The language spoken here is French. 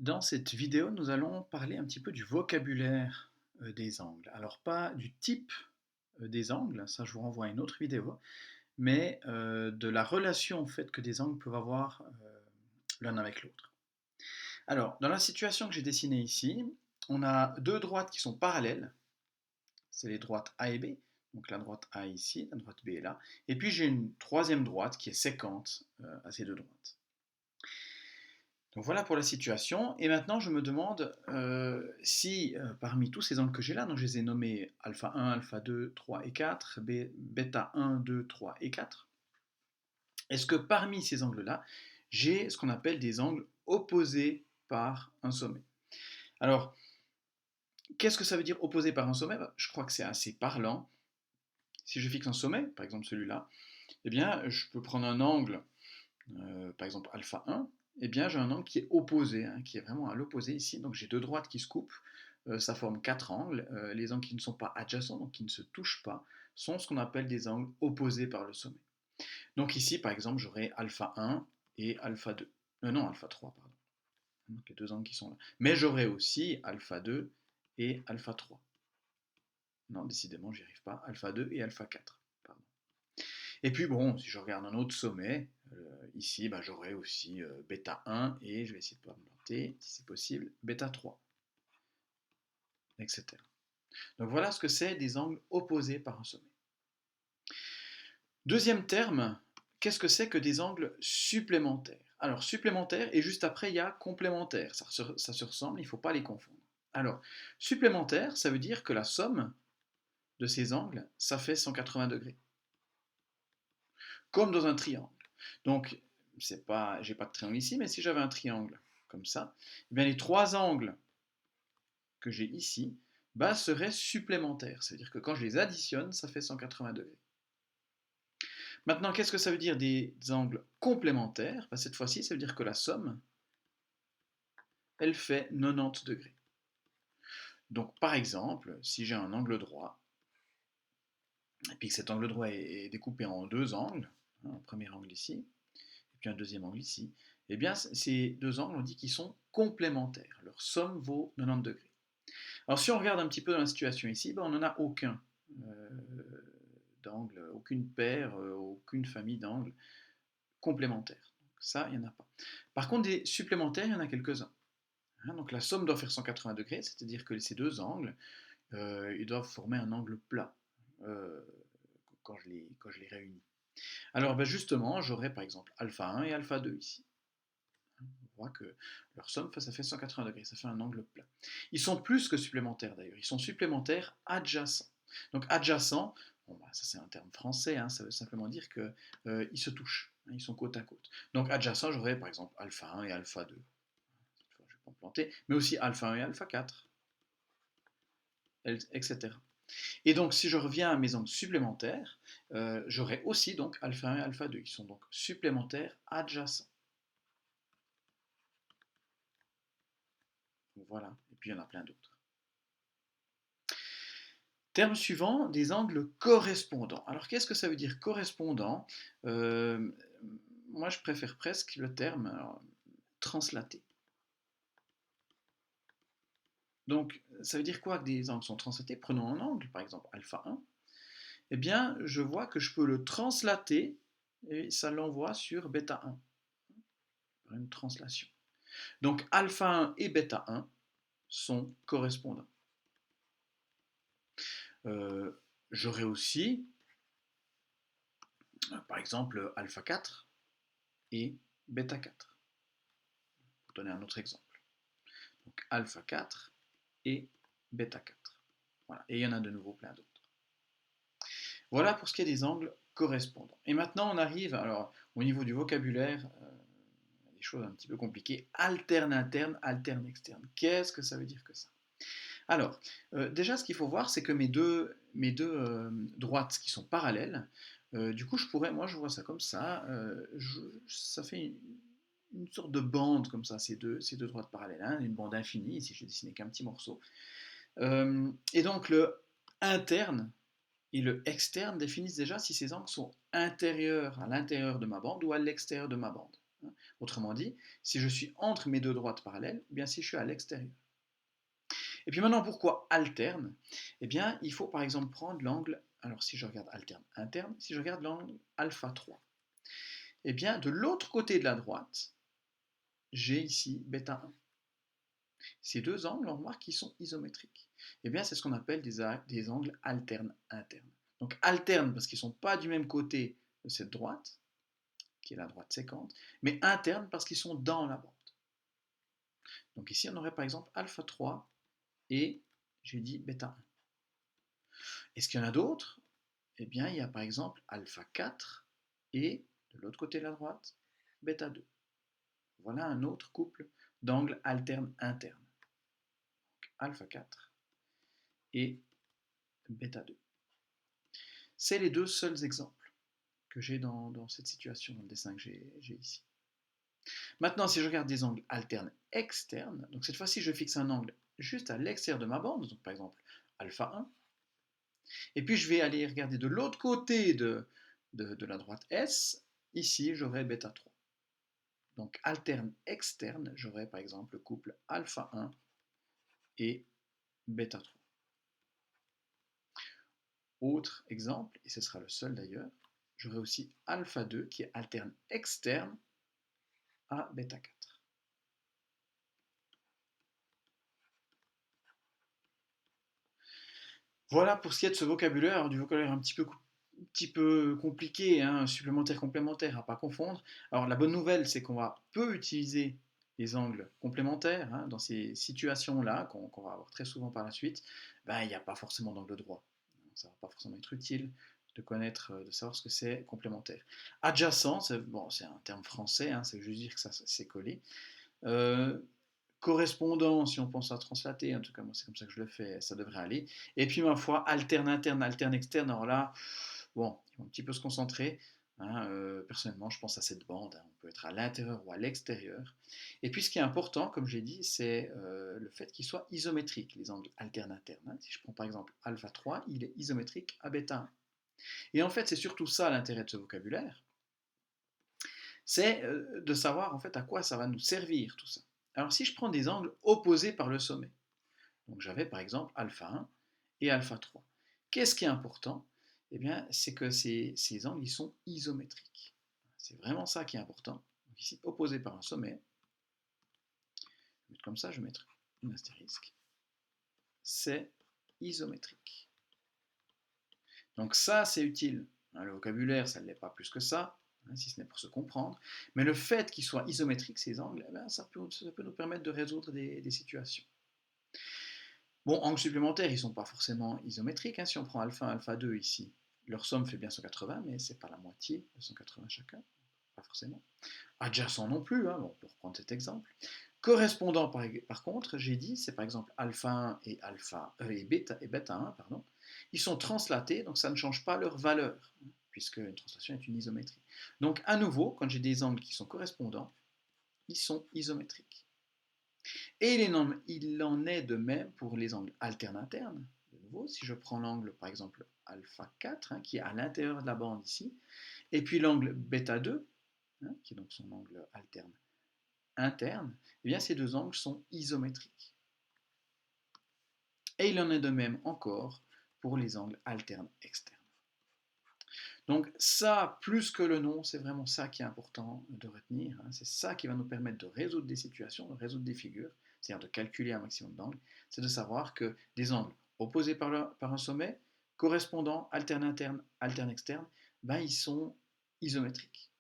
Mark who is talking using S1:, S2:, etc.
S1: Dans cette vidéo, nous allons parler un petit peu du vocabulaire des angles. Alors pas du type des angles, ça je vous renvoie à une autre vidéo, mais de la relation en fait que des angles peuvent avoir l'un avec l'autre. Alors, dans la situation que j'ai dessinée ici, on a deux droites qui sont parallèles, c'est les droites A et B, donc la droite A est ici, la droite B est là, et puis j'ai une troisième droite qui est séquente à ces deux droites. Donc voilà pour la situation. Et maintenant, je me demande si parmi tous ces angles que j'ai là, donc je les ai nommés alpha 1, alpha 2, 3 et 4, bêta 1, 2, 3 et 4, est-ce que parmi ces angles-là, j'ai ce qu'on appelle des angles opposés par un sommet? Alors, qu'est-ce que ça veut dire opposé par un sommet? Je crois que c'est assez parlant. Si je fixe un sommet, par exemple celui-là, eh bien, je peux prendre un angle par exemple alpha 1, eh bien j'ai un angle qui est opposé, hein, qui est vraiment à l'opposé ici. Donc j'ai deux droites qui se coupent, ça forme quatre angles. Les angles qui ne sont pas adjacents, donc qui ne se touchent pas, sont ce qu'on appelle des angles opposés par le sommet. Donc ici, par exemple, j'aurai alpha 1 et alpha 2. Non, alpha 3, pardon. Donc les deux angles qui sont là. Mais j'aurai aussi alpha 2 et alpha 3. Non, décidément, j'y arrive pas. Alpha 2 et alpha 4. Pardon. Et puis bon, si je regarde un autre sommet, ici bah, j'aurai aussi bêta 1 et je vais essayer de ne pas me planter, si c'est possible, bêta 3, etc. Donc voilà ce que c'est des angles opposés par un sommet. Deuxième terme, qu'est-ce que c'est que des angles supplémentaires? Alors supplémentaire et juste après il y a complémentaire, ça se ressemble, il ne faut pas les confondre. Alors supplémentaire, ça veut dire que la somme de ces angles, ça fait 180 degrés. Comme dans un triangle. Donc, c'est pas, j'ai pas de triangle ici, mais si j'avais un triangle comme ça, eh bien les trois angles que j'ai ici bah, seraient supplémentaires. C'est-à-dire que quand je les additionne, ça fait 180 degrés. Maintenant, qu'est-ce que ça veut dire des angles complémentaires? Bah, cette fois-ci, ça veut dire que la somme, elle fait 90 degrés. Donc, par exemple, si j'ai un angle droit, et puis que cet angle droit est découpé en deux angles, hein, un premier angle ici, et puis un deuxième angle ici, eh bien ces deux angles, on dit qu'ils sont complémentaires. Leur somme vaut 90 degrés. Alors si on regarde un petit peu dans la situation ici, ben, on n'en a aucun euh, d'angle, aucune paire, aucune famille d'angles complémentaires. Donc ça, il n'y en a pas. Par contre, des supplémentaires, il y en a quelques-uns. Hein, donc la somme doit faire 180 degrés, c'est-à-dire que ces deux angles, ils doivent former un angle plat euh, quand je les réunis. Alors ben justement, j'aurai par exemple alpha 1 et alpha 2 ici. On voit que leur somme, ça fait 180 degrés, ça fait un angle plat. Ils sont plus que supplémentaires d'ailleurs, ils sont supplémentaires adjacents. Donc adjacent, bon, bah, ça c'est un terme français, hein, ça veut simplement dire qu'ils se touchent, hein, ils sont côte à côte. Donc adjacent, j'aurais par exemple alpha 1 et alpha 2. Cette fois, je ne vais pas me planter, mais aussi alpha 1 et alpha 4, etc. Et donc si je reviens à mes angles supplémentaires, j'aurai aussi donc alpha 1 et alpha 2, qui sont donc supplémentaires adjacents. Voilà, et puis il y en a plein d'autres. Terme suivant, des angles correspondants. Alors qu'est-ce que ça veut dire correspondant? Euh, Moi je préfère presque le terme translaté. Donc ça veut dire quoi que des angles sont translatés? Prenons un angle, par exemple alpha 1. Eh bien je vois que je peux le translater et ça l'envoie sur bêta 1, par une translation. Donc alpha 1 et bêta 1 sont correspondants. J'aurais aussi, par exemple, alpha 4 et bêta 4. Pour donner un autre exemple. Donc alpha 4 et bêta 4. Voilà. Et il y en a de nouveau plein d'autres. Voilà pour ce qui est des angles correspondants. Et maintenant on arrive alors au niveau du vocabulaire, des choses un petit peu compliquées. Alterne interne, alterne externe. Qu'est-ce que ça veut dire que ça? Alors, déjà ce qu'il faut voir, c'est que mes deux droites qui sont parallèles, du coup je pourrais, moi je vois ça comme ça, ça fait une sorte de bande comme ça, ces deux droites parallèles, hein, une bande infinie, ici j'ai dessiné qu'un petit morceau. Et donc le interne et le externe définissent déjà si ces angles sont intérieurs à l'intérieur de ma bande ou à l'extérieur de ma bande. Autrement dit, si je suis entre mes deux droites parallèles, ou bien si je suis à l'extérieur. Et puis maintenant, pourquoi alterne? Eh bien, il faut par exemple prendre l'angle, alors si je regarde alterne interne, si je regarde l'angle alpha 3, eh bien, de l'autre côté de la droite, j'ai ici bêta 1. Ces deux angles, on remarque qu'ils sont isométriques. Eh bien, c'est ce qu'on appelle des angles alternes internes. Donc alternes parce qu'ils ne sont pas du même côté de cette droite, qui est la droite sécante, mais internes parce qu'ils sont dans la bande. Donc ici, on aurait par exemple alpha 3 et j'ai dit bêta 1. Est-ce qu'il y en a d'autres? Eh bien, il y a par exemple alpha 4 et de l'autre côté de la droite, bêta 2. Voilà un autre couple d'angles alternes internes. Alpha 4 et bêta 2. C'est les deux seuls exemples que j'ai dans cette situation, dans le dessin que j'ai ici. Maintenant, si je regarde des angles alternes externes, donc cette fois-ci, je fixe un angle juste à l'extérieur de ma bande, donc par exemple alpha 1, et puis je vais aller regarder de l'autre côté de la droite S, ici j'aurai bêta 3. Donc alterne externe, j'aurai par exemple le couple alpha 1 et bêta 3. Autre exemple, et ce sera le seul d'ailleurs, j'aurai aussi alpha 2 qui est alterne externe à bêta 4. Voilà pour ce qui est de ce vocabulaire, alors, du vocabulaire un petit peu compliqué, hein, supplémentaire, complémentaire, à ne pas confondre. Alors la bonne nouvelle, c'est qu'on peut utiliser les angles complémentaires dans ces situations-là, qu'on va avoir très souvent par la suite. Ben, il n'y a pas forcément d'angle droit. Ça ne va pas forcément être utile de connaître, de savoir ce que c'est complémentaire. Adjacent, bon, c'est un terme français, hein, ça veut juste dire que ça c'est collé. Euh, Correspondant, si on pense à translater, en tout cas moi c'est comme ça que je le fais, ça devrait aller. Et puis ma foi, alterne interne, alterne externe, alors là, bon, il faut un petit peu se concentrer. Personnellement, je pense à cette bande, on peut être à l'intérieur ou à l'extérieur. Et puis ce qui est important, comme j'ai dit, c'est le fait qu'il soit isométrique, les angles alterne interne. Si je prends par exemple alpha 3, il est isométrique à bêta 1. Et en fait, c'est surtout ça l'intérêt de ce vocabulaire, c'est de savoir en fait à quoi ça va nous servir tout ça. Alors si je prends des angles opposés par le sommet, donc j'avais par exemple alpha 1 et alpha 3, qu'est-ce qui est important? Eh bien, c'est que ces angles ils sont isométriques. C'est vraiment ça qui est important. Donc ici, opposé par un sommet, je vais mettre comme ça, je vais mettre une astérisque, c'est isométrique. Donc ça, c'est utile. Le vocabulaire, ça ne l'est pas plus que ça, si ce n'est pour se comprendre. Mais le fait qu'ils soient isométriques, ces angles, ça peut nous permettre de résoudre des situations. Bon, angles supplémentaires, ils ne sont pas forcément isométriques. Si on prend alpha 1, alpha 2 ici, leur somme fait bien 180, mais ce n'est pas la moitié de 180 chacun, pas forcément. Adjacent non plus, bon, pour reprendre cet exemple. Correspondant, par contre, j'ai dit, c'est par exemple alpha 1 et bêta 1, pardon. Ils sont translatés, donc ça ne change pas leur valeur, puisque une translation est une isométrie. Donc à nouveau, quand j'ai des angles qui sont correspondants, ils sont isométriques. Et il en est de même pour les angles alternes internes. De nouveau, si je prends l'angle par exemple alpha 4, qui est à l'intérieur de la bande ici, et puis l'angle bêta 2, qui est donc son angle alterne interne, eh bien ces deux angles sont isométriques. Et il en est de même encore pour les angles alternes externes. Donc ça, plus que le nom, c'est vraiment ça qui est important de retenir. C'est ça qui va nous permettre de résoudre des situations, de résoudre des figures, c'est-à-dire de calculer un maximum d'angles. C'est de savoir que des angles opposés par un sommet, correspondant alterne interne, alterne externe, ben, ils sont isométriques.